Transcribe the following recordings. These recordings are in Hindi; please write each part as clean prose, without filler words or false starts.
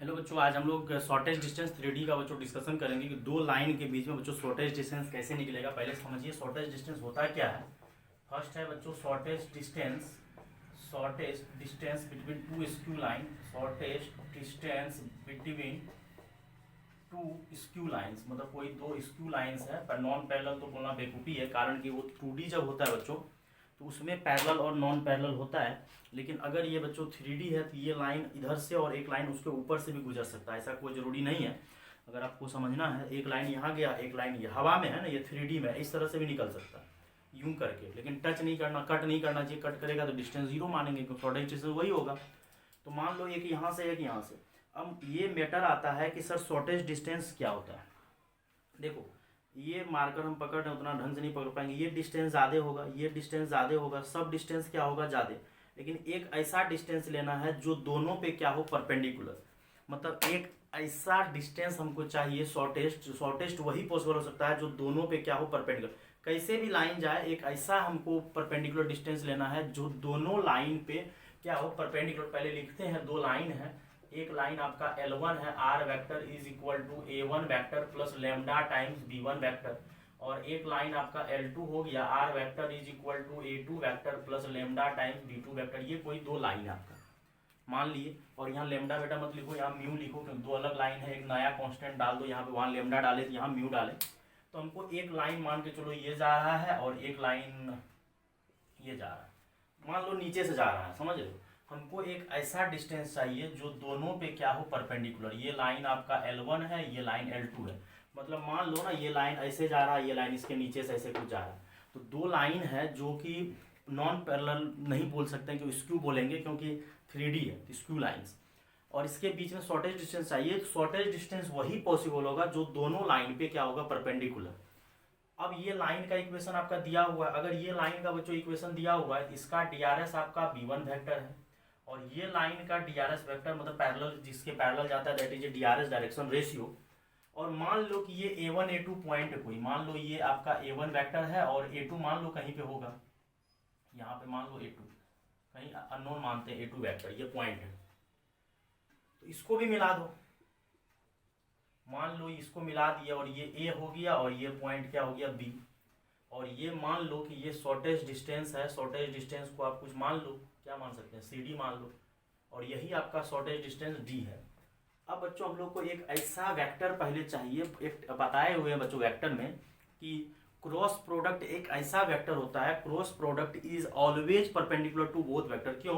हेलो बच्चों, आज हम लोग शॉर्टेज डिस्टेंस 3D का बच्चों डिस्कशन करेंगे कि दो लाइन के बीच में बच्चों शॉर्टेज डिस्टेंस कैसे निकलेगा। पहले समझिए शॉर्टेज डिस्टेंस होता क्या है। फर्स्ट है बच्चों shortage distance between two skew line. Shortage distance between two skew lines, मतलब कोई दो स्क्यू लाइंस है, पर नॉन पैरेलल तो बोलना बेवकूफ़ी है, कारण कि वो 2D जब होता है बच्चों तो उसमें पैरेलल और नॉन पैरेलल होता है। लेकिन अगर ये बच्चों 3D है तो ये लाइन इधर से और एक लाइन उसके ऊपर से भी गुजर सकता है, ऐसा कोई ज़रूरी नहीं है। अगर आपको समझना है, एक लाइन यहाँ गया, एक लाइन ये हवा में है ना, ये 3D में इस तरह से भी निकल सकता है यूं करके, लेकिन टच नहीं करना, कट नहीं करना चाहिए। कट करेगा तो डिस्टेंस जीरो मानेंगे क्योंकि शॉर्टेज डिस्टेंस वही होगा। तो मान लो एक यहाँ से एक यहाँ से। अब ये मैटर आता है कि सर शॉर्टेज डिस्टेंस क्या होता है। देखो ये मार्कर हम पकड़ रहे हैं, उतना ढंग से नहीं पकड़ पाएंगे। ये डिस्टेंस ज़्यादा होगा, ये डिस्टेंस ज़्यादा होगा, सब डिस्टेंस क्या होगा ज़्यादा। लेकिन एक ऐसा डिस्टेंस लेना है जो दोनों पे क्या हो परपेंडिकुलर, मतलब एक ऐसा डिस्टेंस हमको चाहिए शॉर्टेस्ट वही पॉसिबल हो सकता है जो दोनों पे क्या हो परपेंडिकुलर। कैसे भी लाइन जाए, एक ऐसा हमको परपेंडिकुलर डिस्टेंस लेना है जो दोनों लाइन पे क्या हो परपेंडिकुलर। पहले लिखते हैं, दो लाइन है, एक लाइन आपका L1 है, R vector is equal to A1 vector plus lambda times B1 vector, और एक लाइन आपका L2 हो गया, R vector is equal to A2 vector plus lambda times B2 vector. ये कोई दो लाइन है आपका, मान लिए। और यहाँ लेमडा बेटा मत लिखो, यहाँ म्यू लिखो क्योंकि दो अलग लाइन है, एक नया कांस्टेंट डाल दो यहाँ पे, वहाँ लेमडा डाले तो यहाँ म्यू डाले। तो हमको एक लाइन मान के चलो ये जा रहा है और एक लाइन ये जा रहा है, मान लो नीचे से जा रहा है, समझ लो। हमको एक ऐसा डिस्टेंस चाहिए जो दोनों पे क्या हो परपेंडिकुलर। ये लाइन आपका L1 है, ये लाइन L2 है, मतलब मान लो ना ये लाइन ऐसे जा रहा है, ये लाइन इसके नीचे से ऐसे कुछ जा रहा है। तो दो लाइन है जो कि नॉन पैरेलल नहीं बोल सकते कि स्क्यू बोलेंगे क्योंकि 3D है, तो स्क्यू लाइन्स। और इसके बीच में शॉर्टेज डिस्टेंस चाहिए, तो शॉर्टेज डिस्टेंस वही पॉसिबल होगा जो दोनों लाइन पे क्या होगा परपेंडिकुलर। अब ये लाइन का इक्वेशन आपका दिया हुआ है, अगर ये लाइन का बच्चों इक्वेशन दिया हुआ है, इसका DRS आपका B1 वेक्टर है, और ये लाइन का DRS वेक्टर मतलब पैरेलल, जिसके पैरेलल जाता है that is DRS direction ratio. और मान लो कि ये A1 A2 पॉइंट है कोई, मान लो ये आपका A1 वेक्टर है और A2 मान लो कहीं पे होगा, यहाँ पे मान लो A2 कहीं अननोन मानते हैं, A2 वेक्टर ये पॉइंट है, तो इसको भी मिला दो। मान लो इसको मिला दिया और ये A हो गया और ये पॉइंट क्या हो गया B, और ये मान लो कि ये शॉर्टेज डिस्टेंस है। शॉर्टेज डिस्टेंस को आप कुछ मान लो, क्या मान सकते हैं, CD मान लो, और यही आपका शॉर्टेज डिस्टेंस D है। अब बच्चों हम लोग को एक ऐसा वेक्टर पहले चाहिए, एक बताए हुए हैं बच्चों वेक्टर में कि क्रॉस प्रोडक्ट एक ऐसा वेक्टर होता है, cross product is always perpendicular to both vector. क्यों?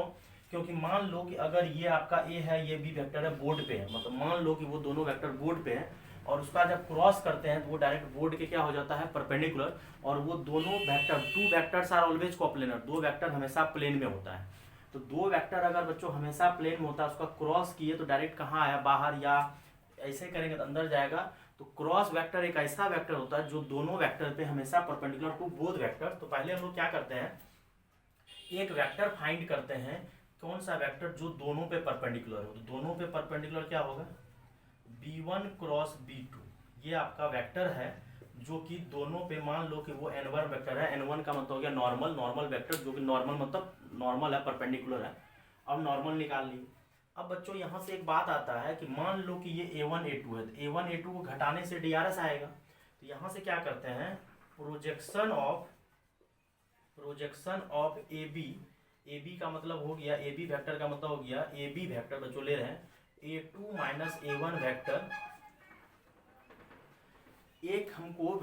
क्योंकि मान लो कि अगर ये आपका A है, ये B वेक्टर है, बोर्ड पे है, मतलब मान लो कि वो दोनों वेक्टर बोर्ड पे हैं, और उसका जब क्रॉस करते हैं तो वो डायरेक्ट बोर्ड के क्या हो जाता है परपेंडिकुलर। और वो दोनों vector, two vectors are always coplanar, दो वेक्टर हमेशा प्लेन में होता है। तो दो वेक्टर अगर बच्चों हमेशा प्लेन में होता है, उसका क्रॉस किए तो डायरेक्ट कहाँ आया, बाहर, या ऐसे करेंगे तो अंदर जाएगा। तो क्रॉस वेक्टर एक ऐसा वेक्टर होता है जो दोनों वेक्टर पे हमेशा परपेंडिकुलर टू बोथ वेक्टर। तो पहले हम लोग क्या करते हैं, एक वेक्टर फाइंड करते हैं, कौन सा वेक्टर जो दोनों पे परपेंडिकुलर हो। तो दोनों पे परपेंडिकुलर क्या होगा, B1 क्रॉस B2, ये आपका वेक्टर है जो कि दोनों पे, मान लो कि वो N1 वेक्टर है, N1 का मतलब हो गया नॉर्मल वेक्टर, जो कि नॉर्मल मतलब नॉर्मल है, परपेंडिकुलर है। अब नॉर्मल निकाल लिए। अब बच्चों यहाँ से एक बात आता है कि मान लो कि ये A1 A2 है, तो A1 A2 को घटाने से DRS आएगा। तो यहाँ से क्या करते हैं, प्रोजेक्शन ऑफ AB का मतलब हो गया, AB वेक्टर का मतलब हो गया, AB वेक्टर बच्चों ले रहे हैं A2 माइनस A1 वेक्टर। एक हमको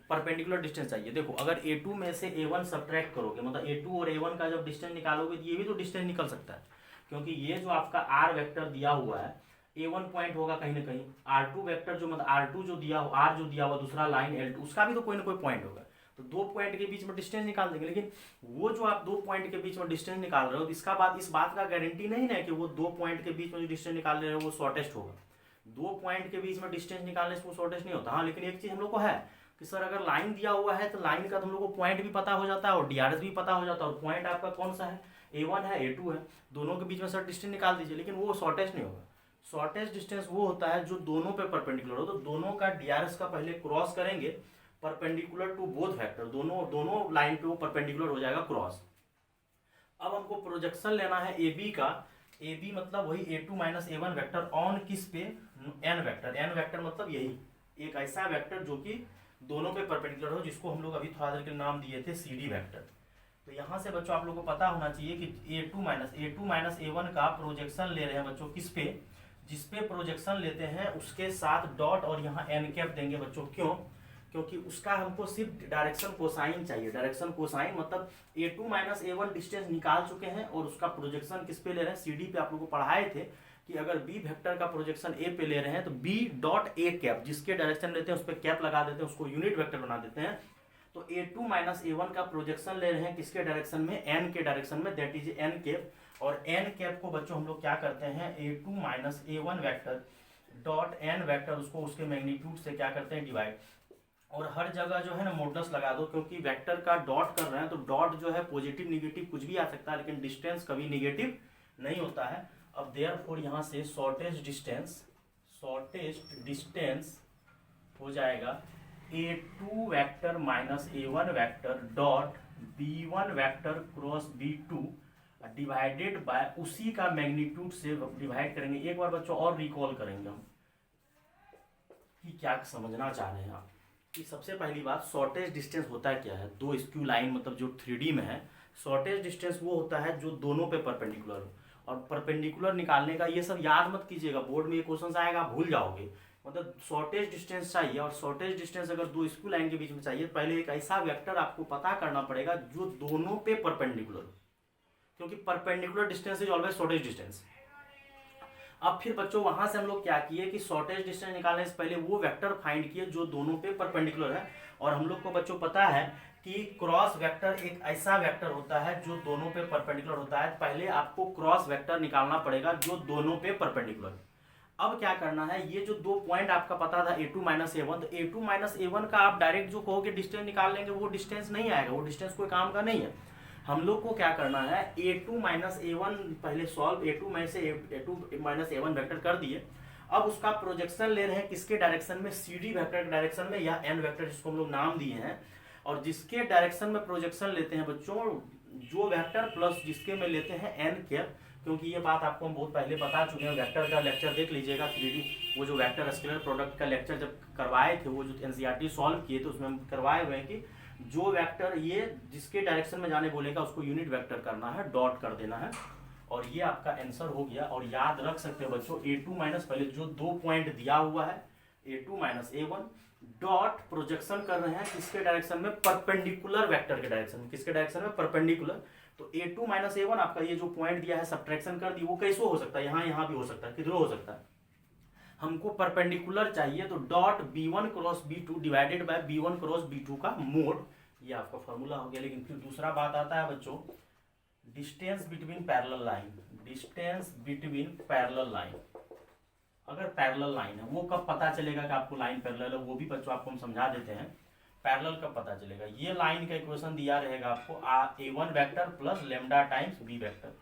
परपेंडिकुलर डिस्टेंस चाहिए। देखो अगर A2 में से A1 सब्ट्रैक्ट करोगे, मतलब A2 और A1 का जब डिस्टेंस निकालोगे तो ये भी तो डिस्टेंस निकल सकता है, क्योंकि ये जो आपका R वेक्टर दिया हुआ है, A1 पॉइंट होगा कहीं ना कहीं, R2 वेक्टर जो मतलब R2 जो दिया हो, R जो दिया हुआ दूसरा लाइन L2, उसका भी तो कोई ना कोई पॉइंट होगा। तो दो पॉइंट के बीच में डिस्टेंस निकाल देंगे। लेकिन वो जो आप दो पॉइंट के बीच में डिस्टेंस निकाल रहे हो, इसका बाद इस बात का गारंटी नहीं है कि वो दो पॉइंट के बीच में जो डिस्टेंस निकाल रहे हो वो शॉर्टेस्ट होगा। दो पॉइंट के बीच में डिस्टेंस निकालने से वो शॉर्टेस्ट नहीं होता। हाँ, लेकिन एक चीज हम लोग को है कि सर अगर लाइन दिया हुआ है तो लाइन का तो हम लोग को पॉइंट भी पता हो जाता है और DRS भी पता हो जाता है, और पॉइंट आपका कौन सा है, A1 है A2 है, दोनों के बीच में सर डिस्टेंस निकाल दीजिए। लेकिन वो शॉर्टेस्ट नहीं होगा। शॉर्टेस्ट डिस्टेंस वो होता है जो दोनों पे परपेंडिकुलर हो, तो दोनों का DRS का पहले क्रॉस करेंगे परपेंडिकुलर टू बोथ वेक्टर, दोनों लाइन पे वो परपेंडिकुलर हो जाएगा क्रॉस। अब हमको प्रोजेक्शन लेना है AB का, ए बी मतलब वही A2 minus A1 vector on किस पे, एन वेक्टर। एन वेक्टर मतलब यही एक ऐसा वेक्टर जो कि दोनों पे परपेंडिकुलर हो, जिसको हम लोग अभी थोड़ा देर के नाम दिए थे CD वेक्टर। तो यहाँ से बच्चों आप लोगों को पता होना चाहिए कि A2 माइनस A1 का प्रोजेक्शन ले रहे हैं बच्चों किस पे, जिस पे प्रोजेक्शन लेते हैं उसके साथ डॉट और यहाँ एन कैप देंगे बच्चों। क्यों? क्योंकि उसका हमको सिर्फ डायरेक्शन कोसाइन चाहिए। डायरेक्शन कोसाइन मतलब A2 माइनस A1 डिस्टेंस निकाल चुके हैं और उसका प्रोजेक्शन किस पे ले रहे हैं, CD पे। आप लोगों को पढ़ाए थे कि अगर B वेक्टर का प्रोजेक्शन A पे ले रहे हैं तो B डॉट ए कैप, जिसके डायरेक्शन लेते हैं उस पर कैप लगा देते हैं, उसको यूनिट वेक्टर बना देते हैं। तो A2 माइनस A1 का प्रोजेक्शन ले रहे हैं किसके डायरेक्शन में, N के डायरेक्शन में, दैट इज N कैप। और N कैप को बच्चों हम लोग क्या करते हैं, A2 minus A1 vector dot N vector, उसको उसके मैग्नीट्यूड से क्या करते हैं, डिवाइड। और हर जगह जो है ना मॉडुलस लगा दो, क्योंकि वेक्टर का डॉट कर रहे हैं तो डॉट जो है पॉजिटिव निगेटिव कुछ भी आ सकता है, लेकिन डिस्टेंस कभी निगेटिव नहीं होता है। अब देयरफॉर यहाँ से शॉर्टेस्ट डिस्टेंस हो जाएगा A2 vector minus A1 vector dot B1 vector cross B2 divided by उसी का मैग्नीट्यूड से डिवाइड करेंगे। एक बार बच्चों और रिकॉल करेंगे हम कि क्या समझना चाह रहे हैं आप। कि सबसे पहली बात, शॉर्टेज डिस्टेंस होता क्या है, दो स्क्यू लाइन मतलब जो 3D में है, शॉर्टेज डिस्टेंस वो होता है जो दोनों पे परपेंडिकुलर हो। और परपेंडिकुलर निकालने का ये सब याद मत कीजिएगा, बोर्ड में ये क्वेश्चन आएगा भूल जाओगे। मतलब शॉर्टेज डिस्टेंस चाहिए, और शॉर्टेज डिस्टेंस अगर दो स्क्यू लाइन के बीच में चाहिए, पहले एक ऐसा वेक्टर आपको पता करना पड़ेगा जो दोनों पे परपेंडिकुलर हो, क्योंकि perpendicular distance is always shortage distance. अब फिर बच्चों वहां से हम लोग क्या किए कि शॉर्टेज डिस्टेंस निकालने से पहले वो वेक्टर फाइंड किए जो दोनों पे परपेंडिकुलर है। और हम लोग को बच्चों पता है कि क्रॉस वेक्टर एक ऐसा वेक्टर होता है जो दोनों पे परपेंडिकुलर होता है। पहले आपको क्रॉस वेक्टर निकालना पड़ेगा जो दोनों पे परपेंडिकुलर। अब क्या करना है, ये जो दो पॉइंट आपका पता था A2 माइनस A1, तो A2 माइनस A1 का आप डायरेक्ट जो कहोगे डिस्टेंस निकाल लेंगे, वो डिस्टेंस नहीं आएगा, वो डिस्टेंस कोई काम का नहीं है। हम लोग को क्या करना है, A2 माइनस A1 पहले solve, A2 minus A1 vector कर दिए। अब उसका प्रोजेक्शन ले रहे हैं किसके डायरेक्शन में, CD वेक्टर के डायरेक्शन में, या N वेक्टर जिसको हम लोग नाम दिए हैं। और जिसके डायरेक्शन में प्रोजेक्शन लेते हैं बच्चों, जो वेक्टर प्लस जिसके में लेते हैं N कैप, क्योंकि ये बात आपको हम बहुत पहले बता चुके हैं। वेक्टर का लेक्चर देख लीजिएगा 3D, वो जो वेक्टर स्केलर प्रोडक्ट का लेक्चर जब करवाए थे, वो जो NCERT सॉल्व किए थे उसमें हम करवाए हुए हैं कि जो वेक्टर ये जिसके डायरेक्शन में जाने बोलेगा उसको यूनिट वेक्टर करना है, डॉट कर देना है। और ये आपका आंसर हो गया। और याद रख सकते हो बच्चों, A2 माइनस पहले जो दो पॉइंट दिया हुआ है A2 minus A1 dot projection कर रहे हैं किसके डायरेक्शन में, परपेंडिकुलर वेक्टर के डायरेक्शन में। किसके डायरेक्शन में, परपेंडिकुलर। तो A2 माइनस A1 आपका ये जो पॉइंट दिया है सब्ट्रैक्शन कर दी, वो कैसे हो सकता है, यहाँ भी हो सकता है, किधर हो सकता है। हमको परपेंडिकुलर चाहिए तो dot B1 cross B2 divided by B1 cross B2 का मोड, ये आपका फॉर्मूला हो गया। लेकिन फिर दूसरा बात आता है बच्चों, distance between parallel line. Distance between parallel line, अगर पैरेलल लाइन है वो कब पता चलेगा कि आपको लाइन पैरेलल है, वो भी बच्चों आपको हम समझा देते हैं। पैरेलल कब पता चलेगा, ये लाइन का इक्वेशन दिया रहेगा आपको A1 vector plus lambda times B vector,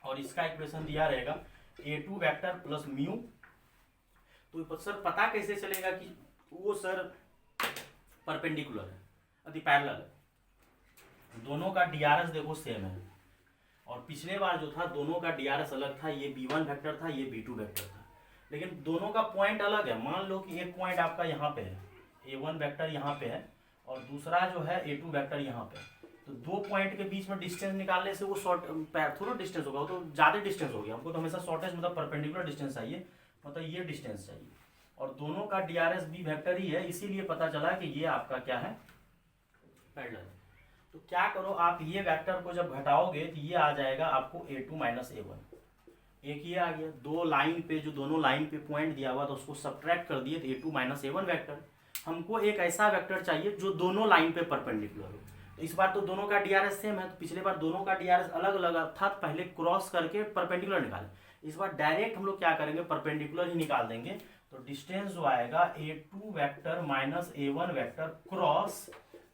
और इसका इक्वेशन दिया रहेगा A2 वेक्टर प्लस म्यू। तो सर पता कैसे चलेगा कि वो सर परपेंडिकुलर है, अति पैरेलल है। दोनों का DRS देखो सेम है, और पिछले बार जो था दोनों का DRS अलग था, ये B1 वेक्टर था, ये B2 वेक्टर था, लेकिन दोनों का पॉइंट अलग है। मान लो कि एक पॉइंट आपका यहाँ पे है, A1 वेक्टर यहाँ पे है, और दूसरा जो है A2 वेक्टर यहाँ पे। तो दो पॉइंट के बीच में डिस्टेंस निकालने से वो शॉर्ट थोड़ा डिस्टेंस होगा, वो तो ज़्यादा डिस्टेंस हो गया। हमको तो हमेशा शॉर्टेस्ट मतलब परपेंडिकुलर डिस्टेंस चाहिए, मतलब ये डिस्टेंस चाहिए। और दोनों का DRS B वेक्टर ही है, इसीलिए पता चला कि ये आपका क्या है, पैरेलल। तो क्या करो आप, ये वेक्टर को जब घटाओगे तो ये आ जाएगा आपको A2 माइनस A1। एक ये आ गया, दो लाइन पे जो दोनों लाइन पे पॉइंट दिया हुआ तो उसको सब्ट्रैक्ट कर दिए तो A2 माइनस A1 वेक्टर। हमको एक ऐसा वेक्टर चाहिए जो दोनों लाइन पे परपेंडिकुलर हो। तो इस बार तो दोनों का DRS सेम है, तो पिछले बार दोनों का DRS अलग अलग था, पहले क्रॉस करके परपेंडिकुलर निकाले। इस बार डायरेक्ट हम लोग क्या करेंगे, परपेंडिकुलर ही निकाल देंगे। तो डिस्टेंस जो आएगा A2 vector minus A1 vector cross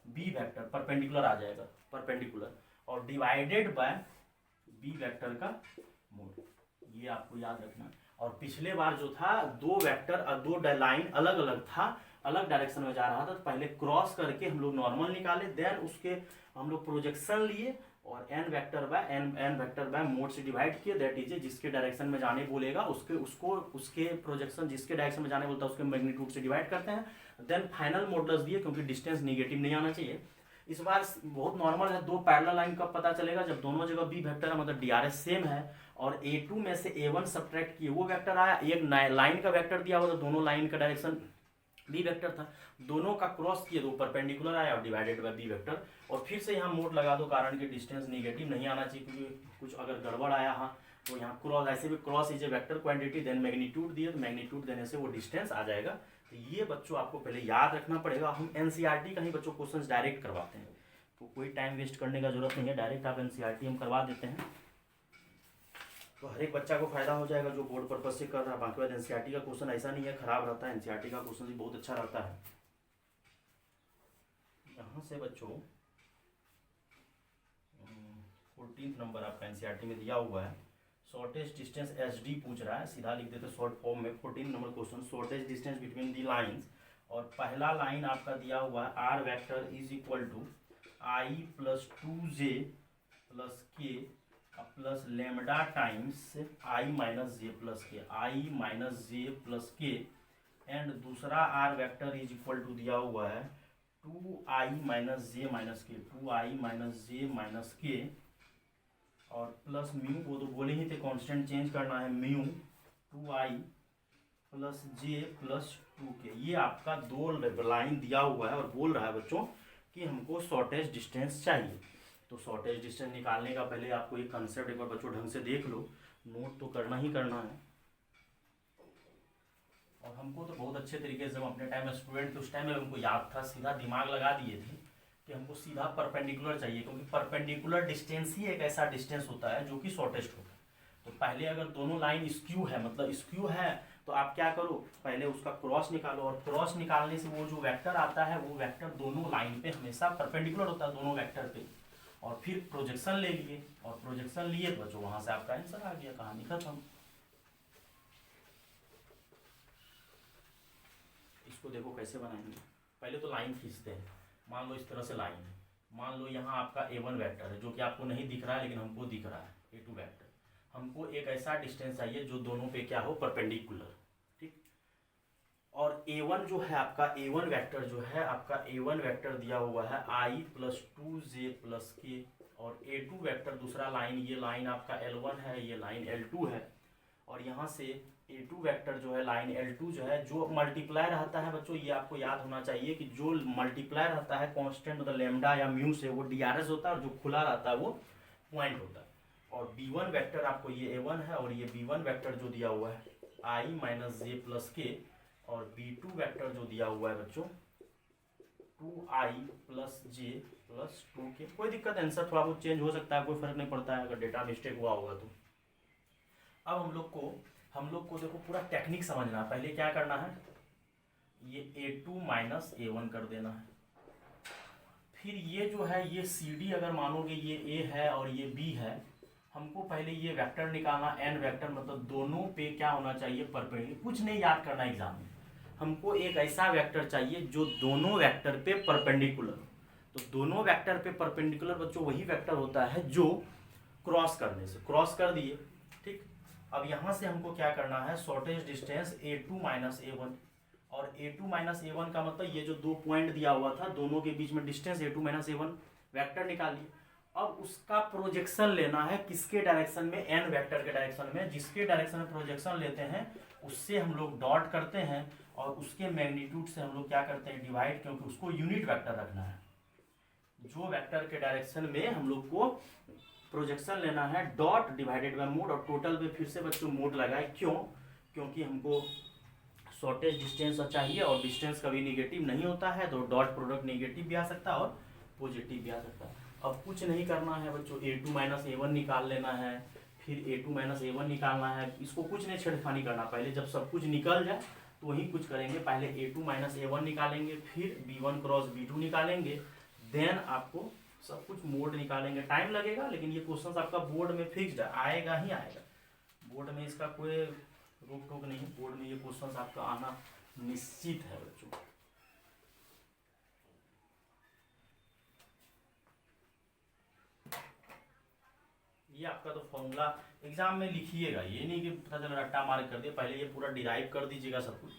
B vector, perpendicular आ जाएगा, परपेंडिकुलर, और डिवाइडेड बाय B वेक्टर का मोड, ये आपको याद रखना। और पिछले बार जो था दो वेक्टर दो लाइन अलग अलग था, अलग डायरेक्शन में जा रहा था, तो पहले क्रॉस करके हम लोग नॉर्मल निकाले, देन उसके हम लोग प्रोजेक्शन लिए, और n वेक्टर बाय मोड से डिवाइड किए, दैट इज जिसके डायरेक्शन में जाने बोलेगा उसके प्रोजेक्शन जिसके डायरेक्शन में जाने बोलता है उसके मैग्नीट्यूड से डिवाइड करते हैं। देन फाइनल मॉडुलस दिए, क्योंकि डिस्टेंस निगेटिव नहीं आना चाहिए। इस बार बहुत नॉर्मल है, दो पैरेलल लाइन कब पता चलेगा, जब दोनों जगह बी वेक्टर है, मतलब डीआरएस सेम है और A2 में से A1 सब्ट्रैक्ट किए वो वेक्टर आया, एक लाइन का वेक्टर दिया हुआ तो दोनों लाइन का डायरेक्शन बी वेक्टर था, दोनों का क्रॉस किए तो परपेंडिकुलर आया और डिवाइडेड बाय बी वेक्टर। और फिर से यहाँ मोड लगा दो, कारण कि डिस्टेंस निगेटिव नहीं आना चाहिए, क्योंकि कुछ अगर गड़बड़ आया हाँ तो यहाँ क्रॉस, ऐसे भी cross is a vector quantity, then magnitude दिए तो मैग्नीट्यूड देने से वो डिस्टेंस आ जाएगा। तो ये बच्चों आपको पहले याद रखना पड़ेगा। हम एनसीईआरटी का ही बच्चों क्वेश्चन डायरेक्ट करवाते हैं, तो कोई टाइम वेस्ट करने का जरूरत नहीं है, डायरेक्ट आप एनसीईआरटी हम करवा देते हैं, तो हर एक बच्चा को फायदा हो जाएगा जो बोर्ड पर्पज से कर रहा है। बाकी बात एनसीईआरटी का क्वेश्चन ऐसा नहीं है खराब रहता है, एनसीईआरटी का क्वेश्चन भी बहुत अच्छा रहता है। यहाँ से बच्चों 14 नंबर आपका एनसीईआरटी में दिया हुआ है, शॉर्टेस्ट डिस्टेंस एसडी पूछ रहा है, सीधा लिख देते शॉर्ट फॉर्म में। 14 number question, shortest distance between the lines, और पहला लाइन आपका दिया हुआ है are vector is equal to i plus 2j plus k plus lambda times i minus j plus k, i minus j plus k. And दूसरा r vector is equal to दिया हुआ है 2i माइनस जे माइनस के, 2i माइनस जे माइनस के, और प्लस म्यू, वो तो बोले ही थे कांस्टेंट चेंज करना है, म्यू 2i प्लस जे प्लस 2k। ये आपका दो लाइन दिया हुआ है और बोल रहा है बच्चों कि हमको शॉर्टेस्ट डिस्टेंस चाहिए। तो शॉर्टेस्ट डिस्टेंस निकालने का पहले आपको ये कंसेप्ट एक बार बच्चों ढंग से देख लो, नोट तो करना ही करना है। और हमको तो बहुत अच्छे तरीके से, जब अपने टाइम में स्टूडेंट थे उस टाइम में हमको याद था, सीधा दिमाग लगा दिए थे कि हमको सीधा परपेंडिकुलर चाहिए, क्योंकि परपेंडिकुलर डिस्टेंस ही एक ऐसा डिस्टेंस होता है जो कि शॉर्टेस्ट होता है। तो पहले अगर दोनों लाइन स्क्यू है, मतलब स्क्यू है, तो आप क्या करो, पहले उसका क्रॉस निकालो, और क्रॉस निकालने से वो जो वेक्टर आता है वो वेक्टर दोनों लाइन पे हमेशा परपेंडिकुलर होता है, दोनों वेक्टर पे। और फिर प्रोजेक्शन ले लिए, और प्रोजेक्शन लिए तो बच्चों वहां से आपका आंसर आ गया, कहानी खत्म। इसको देखो कैसे बनाएंगे, पहले तो लाइन खींचते हैं। मान लो इस तरह से लाइन है, मान लो यहाँ आपका A1 वेक्टर है जो कि आपको नहीं दिख रहा है लेकिन हमको दिख रहा है A2 वेक्टर। हमको एक ऐसा डिस्टेंस चाहिए जो दोनों पे क्या हो, परपेंडिकुलर, ठीक। और A1 जो है आपका, A1 वेक्टर जो है आपका, A1 वेक्टर दिया हुआ है i प्लस 2j प्लस के, और A2 वेक्टर दूसरा लाइन, ये लाइन आपका L1 है, ये लाइन L2 है, और यहाँ से A2 वेक्टर जो है लाइन L2 जो है, जो मल्टीप्लाई रहता है बच्चों, ये आपको याद होना चाहिए कि जो मल्टीप्लाई रहता है कांस्टेंट मतलब लेमडा या म्यू से, वो डीआरएस होता है, और जो खुला रहता है वो पॉइंट होता है। और B1 वेक्टर आपको ये A1 है, और ये B1 वेक्टर जो दिया हुआ है i माइनस जे प्लस के, और B2 वेक्टर जो दिया हुआ है बच्चों 2i प्लस जे प्लस 2k। कोई दिक्कत, आंसर थोड़ा बहुत चेंज हो सकता है, कोई फर्क नहीं पड़ता है अगर डेटा मिस्टेक हुआ होगा तो। अब हम लोग को देखो पूरा टेक्निक समझना है। पहले क्या करना है, ये A2 माइनस A1 कर देना है, फिर ये जो है ये CD अगर मानोगे ये A है और ये B है, हमको पहले ये वेक्टर निकालना, n वेक्टर, मतलब दोनों पे क्या होना चाहिए, परपेंडिकुलर। कुछ नहीं याद करना एग्जाम में, हमको एक ऐसा वेक्टर चाहिए जो दोनों वेक्टर पे परपेंडिकुलर। तो दोनों वेक्टर पे परपेंडिकुलर बच्चों वही वेक्टर होता है जो क्रॉस करने से, क्रॉस कर दिए, ठीक। अब यहाँ से हमको क्या करना है, shortest distance A2 minus A1, और A2 माइनस A1 का मतलब ये जो दो पॉइंट दिया हुआ था दोनों के बीच में distance A2 minus A1 vector निकालिए। अब उसका प्रोजेक्शन लेना है किसके डायरेक्शन में, n वेक्टर के डायरेक्शन में। जिसके डायरेक्शन में प्रोजेक्शन लेते हैं उससे हम लोग डॉट करते हैं, और उसके मैग्नीट्यूड से हम लोग क्या करते हैं, डिवाइड, क्योंकि उसको यूनिट वेक्टर रखना है। जो वेक्टर के डायरेक्शन में हम लोग को प्रोजेक्शन लेना है, डॉट डिवाइडेड बाय मोड, और टोटल पे फिर से बच्चों मोड लगाए, क्यों, क्योंकि हमको शॉर्टेस्ट डिस्टेंस चाहिए, और डिस्टेंस कभी निगेटिव नहीं होता है, तो डॉट प्रोडक्ट निगेटिव भी आ सकता है और पॉजिटिव भी आ सकता है। अब कुछ नहीं करना है बच्चों, A2 माइनस A1 निकाल लेना है, फिर A2 माइनस A1 निकालना है, इसको कुछ नहीं छेड़खानी करना। पहले जब सब कुछ निकल जाए तो वही कुछ करेंगे, पहले A2 माइनस A1 निकालेंगे, फिर B1 क्रॉस B2 निकालेंगे, देन आपको सब कुछ मोड निकालेंगे। टाइम लगेगा लेकिन ये क्वेश्चन आपका बोर्ड में फिक्स्ड आएगा ही आएगा, बोर्ड में इसका कोई रोक टोक नहीं, बोर्ड में ये क्वेश्चन आपका आना निश्चित है बच्चों। ये आपका तो फॉर्मूला एग्जाम में लिखिएगा, ये नहीं कि पता चला रट्टा मार कर दिया, पहले ये पूरा डिराइव कर दीजिएगा सब कुछ।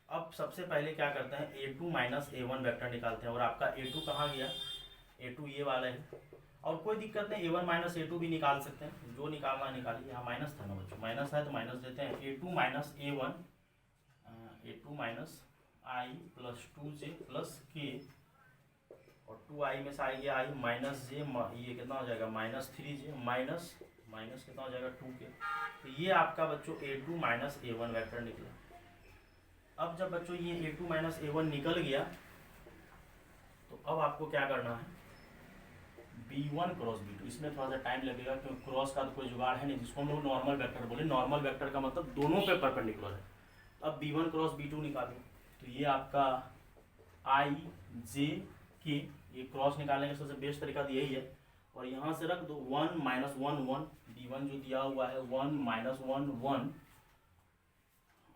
अब सबसे पहले क्या करते हैं, a2 माइनस a1 वेक्टर निकालते हैं, और आपका a2 कहाँ गया, a2 ये वाला है, और कोई दिक्कत नहीं a1 माइनस a2 भी निकाल सकते हैं, जो निकालना निकालिए। यहाँ माइनस था ना बच्चों, माइनस है तो माइनस देते हैं, a2 minus a1, a2 minus i plus 2j plus k, और 2i में से आई गया i माइनस j, ये कितना हो जाएगा माइनस 3j, माइनस माइनस कितना हो जाएगा 2k। तो ये आपका बच्चों a2 माइनस a1 वेक्टर निकला। अब जब बच्चों ये a2 माइनस a1 निकल गया, तो अब आपको क्या करना है, b1 क्रॉस b2, इसमें थोड़ा सा टाइम लगेगा क्योंकि क्रॉस का तो कोई जुगाड़ है नहीं, जिसको हम लोग नॉर्मल वेक्टर बोले। नॉर्मल वेक्टर का मतलब दोनों पे परपेंडिकुलर है। अब b1 क्रॉस b2 निकालो, तो ये आपका i j k, ये क्रॉस निकालने का सबसे बेस्ट तरीका तो यही है, और यहाँ से रख दो 1 माइनस 1 1, b1 जो दिया हुआ है 1 माइनस 1 1,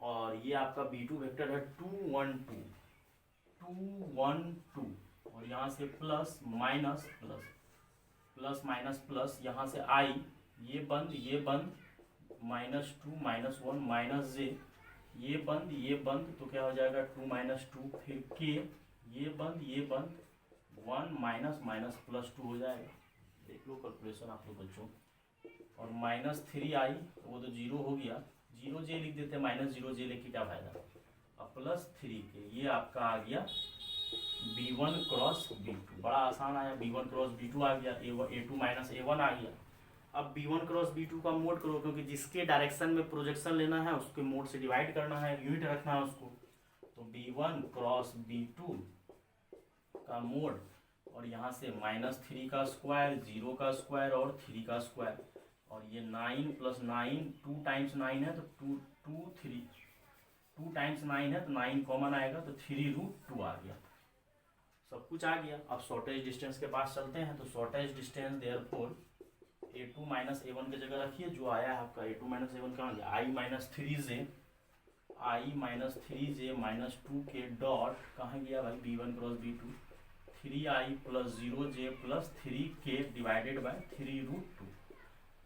और ये आपका b2 वेक्टर है 2 1 2 2 1 2, और यहाँ से plus minus plus plus minus plus, यहाँ से i, ये बंद माइनस 2 माइनस 1 माइनस j, ये बंद, तो क्या हो जाएगा 2 माइनस 2, फिर k, ये बंद 1 माइनस माइनस प्लस 2 हो जाएगा। देख लो कैलकुलेशन आप लोग बच्चों, और माइनस 3i, वो तो 0 हो गया, 0j लिख देते हैं, माइनस 0j लेके क्या फायदा, अब प्लस 3k, ये आपका आ गया b1 क्रॉस b2। बड़ा आसान आया, b1 क्रॉस b2 आ गया, a2 माइनस a1 आ गया। अब b1 क्रॉस b2 का मोड करो, क्योंकि जिसके डायरेक्शन में प्रोजेक्शन लेना है उसके मोड से डिवाइड करना है, यूनिट रखना है उसको। तो b1 क्रॉस b2 का मोड, और यहाँ से माइनस 3 का स्क्वायर, 0 का स्क्वायर और 3 का स्क्वायर, और ये 9 प्लस 9, 2 टाइम्स 9 है तो 2 टाइम्स 9 है तो 9 कॉमन आएगा, तो 3 रूट 2 आ गया, सब कुछ आ गया। अब शॉर्टेज डिस्टेंस के पास चलते हैं, तो shortage distance therefore a2 minus a1 की जगह रखिए, जो आया है आपका a2 माइनस a1 कहाँ गया, i minus 3j minus 2k dot कहाँ गया भाई, b1 cross b2, 3i plus 0j plus 3k divided by 3 root 2,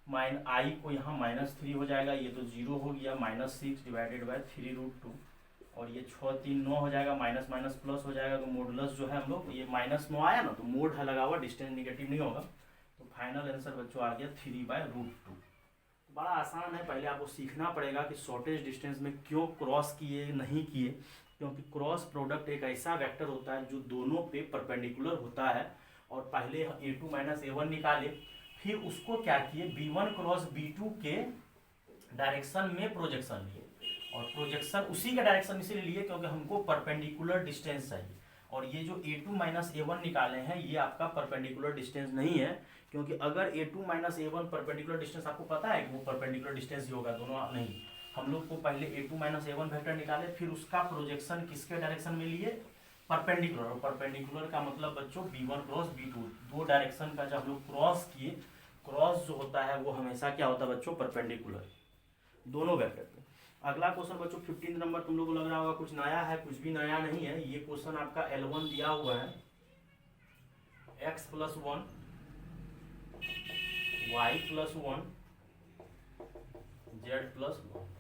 माइन i को यहाँ माइनस 3 हो जाएगा, ये तो 0 हो गया, माइनस 6 डिवाइडेड बाय 3 रूट 2, और ये 6 3 9 हो जाएगा, माइनस माइनस प्लस हो जाएगा, तो मॉडुलस जो है हम लोग, ये माइनस 9 आया ना, तो मोड है लगा हुआ, डिस्टेंस निगेटिव नहीं होगा, तो फाइनल आंसर बच्चों आ गया 3 बाय रूट 2। बड़ा आसान है, पहले आपको सीखना पड़ेगा कि शॉर्टेज डिस्टेंस में क्यों क्रॉस किए नहीं किए, क्योंकि क्रॉस प्रोडक्ट एक ऐसा वेक्टर होता है जो दोनों पे परपेंडिकुलर होता है। और पहले a2 माइनस a1 निकाले, फिर उसको क्या किए, b1 क्रॉस b2 के डायरेक्शन में प्रोजेक्शन लिए, और प्रोजेक्शन उसी के डायरेक्शन इसीलिए लिए क्योंकि हमको परपेंडिकुलर डिस्टेंस चाहिए। और ये जो a2 माइनस a1 निकाले हैं, ये आपका परपेंडिकुलर डिस्टेंस नहीं है, क्योंकि अगर a2 minus a1 perpendicular distance आपको पता है कि वो परपेंडिकुलर डिस्टेंस ही होगा, दोनों नहीं। हम लोग को पहले a2 माइनस a1 वेक्टर निकाले, फिर उसका प्रोजेक्शन किसके डायरेक्शन में लिए, परपेंडिकुलर। और परपेंडिकुलर का मतलब बच्चों b1 क्रॉस b2, दो डायरेक्शन का जब हम लोग क्रॉस किए, क्रॉस जो होता है वो हमेशा क्या होता है बच्चों, परपेंडिकुलर, दोनों वेक्टर पे। अगला क्वेश्चन बच्चों 15 नंबर, तुम लोग को लग रहा होगा कुछ नया है, कुछ भी नया नहीं है। ये क्वेश्चन आपका L1 दिया हुआ है, x plus 1 y plus 1 z plus 1।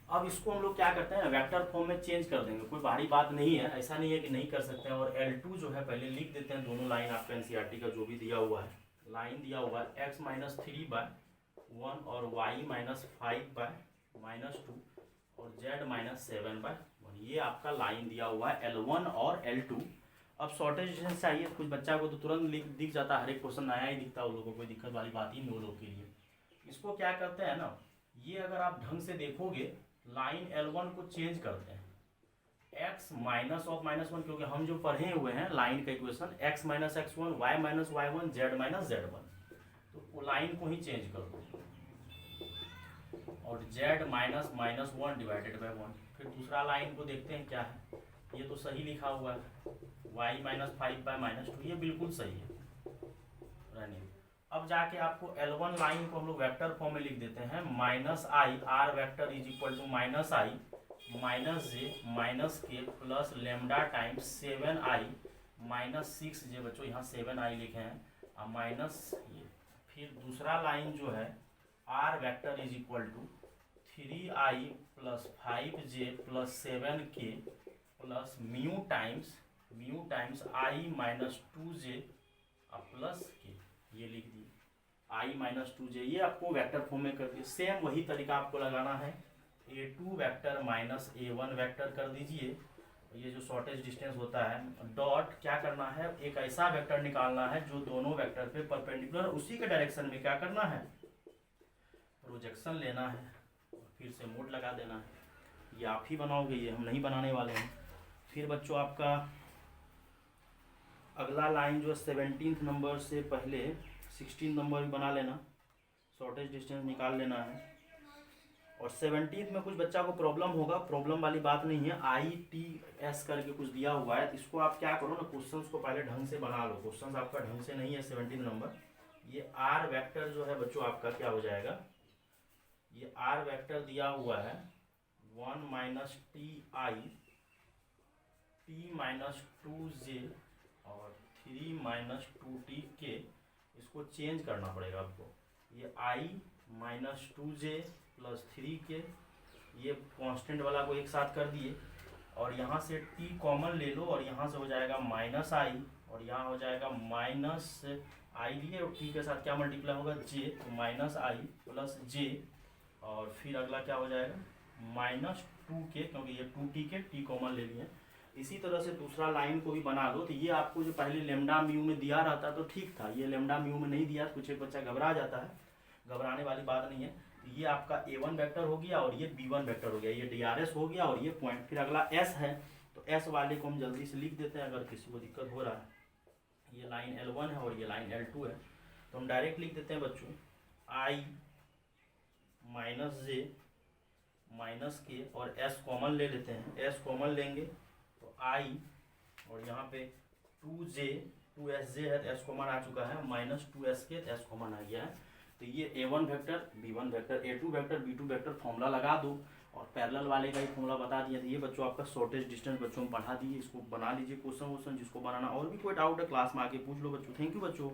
अब इसको हम लोग क्या करते हैं, वेक्टर फॉर्म में चेंज कर देंगे, कोई भारी बात नहीं है, ऐसा नहीं है कि नहीं कर सकते हैं। और L2 जो है पहले लिख देते हैं, दोनों लाइन आपका NCERT का जो भी दिया हुआ है, लाइन दिया हुआ है x माइनस 3 बाय 1 और y माइनस 5 बाय माइनस 2 और z माइनस 7 बाय 1, ये आपका लाइन दिया हुआ है L1 और L2। अब शॉर्टेज डिस्टेंस चाहिए, कुछ बच्चा को तो तुरंत दिख जाता है, हर एक क्वेश्चन नया ही दिखता है, उन लोगों को कोई दिक्कत वाली बात ही नहीं वो लोग के लिए। इसको क्या करते हैं ना, ये अगर आप ढंग से देखोगे, लाइन L1 को चेंज करते हैं, x माइनस ऑफ माइनस 1, क्योंकि हम जो पढ़े हुए हैं लाइन का equation x minus x1, y minus y1, z minus z1, तो लाइन को ही चेंज कर दो, और z minus minus 1 divided by 1। फिर दूसरा लाइन को देखते हैं क्या है, ये तो सही लिखा हुआ है, y माइनस 5 बाय माइनस 2, ये बिल्कुल सही है, रहने। अब जाके आपको L1 लाइन को हम लोग वेक्टर फॉर्म में लिख देते हैं, minus i, r vector is equal to minus i minus j minus k plus lambda times 7i minus 6j, बच्चों यहाँ 7i लिखे हैं, और माइनस ये, फिर दूसरा लाइन जो है are vector is equal to 3i plus 5j plus 7k plus mu times i minus 2j plus k, ये लिख दिए आई माइनस 2j। ये आपको वेक्टर फॉर्म में कर दिए। सेम वही तरीका आपको लगाना है, a2 vector minus a1 vector कर दीजिए। ये जो शॉर्टेज डिस्टेंस होता है डॉट क्या करना है, एक ऐसा वेक्टर निकालना है जो दोनों वेक्टर पे परपेंडिकुलर, उसी के डायरेक्शन में क्या करना है, प्रोजेक्शन लेना है और फिर से मोड लगा देना है। ये आप ही बनाओगे, ये हम नहीं बनाने वाले हैं। फिर बच्चों आपका अगला लाइन जो 17 नंबर से पहले 16 नंबर भी बना लेना, शॉर्टेज डिस्टेंस निकाल लेना है। और 17 में कुछ बच्चा को प्रॉब्लम होगा, प्रॉब्लम वाली बात नहीं है, ITS करके कुछ दिया हुआ है। इसको आप क्या करो ना, क्वेश्चंस को पहले ढंग से बना लो। क्वेश्चंस आपका ढंग से नहीं है 17 नंबर। ये आर वेक्टर जो है बच्चों आपका क्या हो जाएगा, ये आर वेक्टर दिया हुआ है 1 माइनस टी माइनस 2j और 3 माइनस 2tk। इसको चेंज करना पड़ेगा आपको। ये i minus 2j plus 3k, ये कांस्टेंट वाला को एक साथ कर दिए और यहाँ से t कॉमन ले लो और यहाँ से हो जाएगा माइनस i और यहाँ हो जाएगा माइनस i लिए और t के साथ क्या मल्टीप्लाई होगा j, तो माइनस i प्लस j और फिर अगला क्या हो जाएगा माइनस 2k, क्योंकि ये 2tk t कॉमन ले लिए। इसी तरह से दूसरा लाइन को भी बना लो। तो ये आपको जो पहले लेमडा म्यू में दिया रहता तो ठीक था, ये लेमडा म्यू में नहीं दिया, कुछ एक बच्चा घबरा जाता है, घबराने वाली बात नहीं है। तो ये आपका a1 वेक्टर हो गया और ये b1 वेक्टर हो गया, ये DRS हो गया और ये पॉइंट। फिर अगला s है, तो s वाले को हम जल्दी से लिख देते हैं अगर किसी को दिक्कत हो रहा है। ये लाइन L1 है और ये लाइन L2 है, तो हम डायरेक्ट लिख देते हैं बच्चों i minus j minus k और s कॉमन ले लेते हैं। s कॉमन लेंगे तो i और यहाँ पे 2sj है, s कॉमन आ चुका है, माइनस 2sk, s कॉमन आ गया है। तो ये a1 vector, b1 vector, a2 vector, b2 vector formula लगा दो और पैरेलल वाले का ही फॉर्मूला बता दिया। ये बच्चों आपका शॉर्टेज डिस्टेंस बच्चों में पढ़ा दिए। इसको बना लीजिए क्वेश्चन जिसको बनाना। और भी कोई डाउट है क्लास में आके पूछ लो बच्चों। थैंक यू बच्चों।